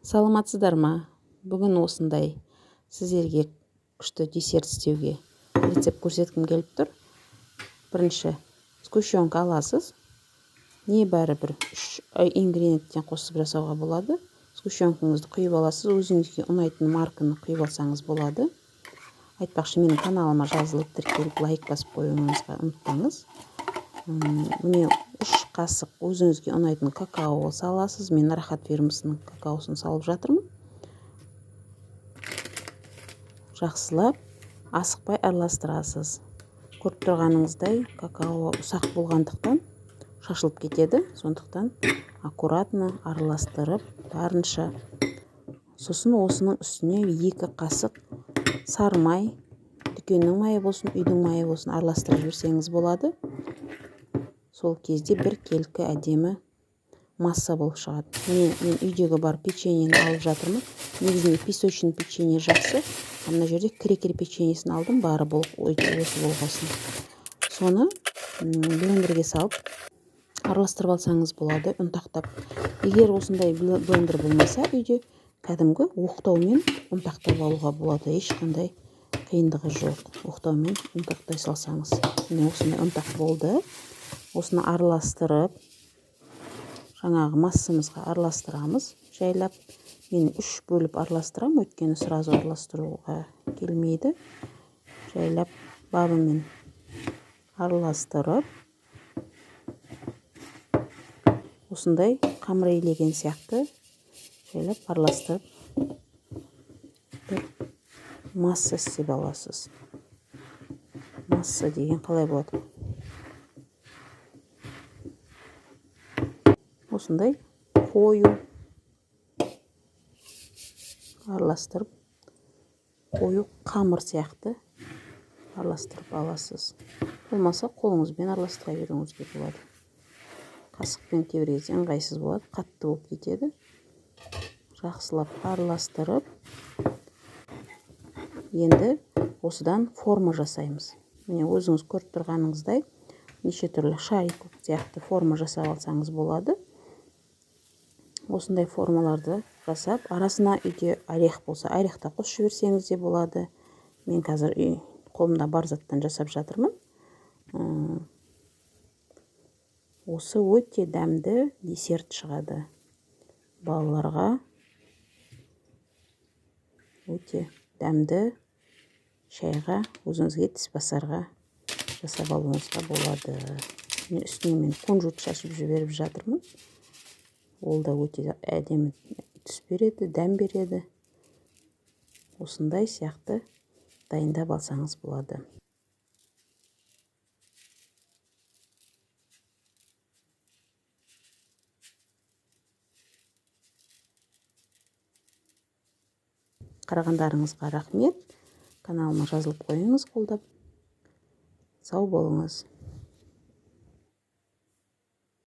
Саламатсыздар ма? Бүгін осындай сіздерге күшті десерт істеуге рецепт көрсеткім келіп тұр. Бірінші сгущенка аласыз. Небәрі бір 3 ингредиенттен қосып жасауға болады. Сгущенкаңызды құйып аласыз. Өзіңізге ұнайтын марканы құйып алсаңыз болады. Айтпақшы, менің каналыма жазылып тіркеліп лайк басып қоюыңызға ұмытпаңыз. Міне 3 қасық өзіңізге ұнайтын какао саласыз. Мен Рахат фирмасының какаосын салып жатырмын. Жақсылап асықпай араластырасыз. Көріп тұрғаныңыздай какао ұсақ болғандықтан шашылып кетеді. Сондықтан аккуратно араластырып, барынша. Сосын осының үстіне 2 қасық сары май, дүкеннің майы болсын, үйдің майы болсын, араластырып жіберсеңіз болады. Сол кезде бір келкі әдемі масса болып шығады. Мен үйдегі бар печеньені алып жатырмын. Негізінде песочный печенье жақсы. Ана жерде крекер печеньесін алдым, бары осы болғасын. Соны блендерге салып араластырып алсаңыз болады, ұнтақтап. Егер осындай блендер болмаса, үйде кәдімгі оқтаумен ұнтақтап алуға болады. Ешқандай қиындығы жоқ. Оқтаумен ұнтақтай салсаңыз. Міне осындай ұнтақ болды. Осыны араластырып, жаңағы массамызға араластырамыз. Жайлап, мен 3 бөліп араластырам, өйткені сразу араластыруға келмейді. Жайлап бабымен араластырып, осындай қамыр илеген сияқты жайлап араластырып бір масса істеп аласыз. Масса деген қалай болады? Осындай қою араластырып, қою қамыр сияқты араластырып аласыз. Болмаса қолыңызбен араластыра беруіңізге болады. Қасықпен тебіргенде ыңғайсыз болады, қатты болып кетеді. Жақсылап араластырып, енді осыдан форма жасаймыз. Міне өзіңіз көріп тұрғаныңыздай неше түрлі шарик сияқты форма жасап алсаңыз болады. Осындай формаларды жасап, арасына үйде орех болса, орехта қосып жіберсеңіз де болады. Мен қазір қолымда бар заттан жасап жатырмын. Осы өте дәмді десерт шығады. Балаларға өте дәмді шайға, өзіңізге тіспасарға жасап алуыңызға болады. Үстіне мен кунжут шашып жіберіп жатырмын. Ол да өте әдемі түс береді, дәм береді. Осындай сияқты дайындап алсаңыз болады. Қарағандарыңызға рахмет. Каналыма жазылып қойыңыз қолдап. Сау болыңыз.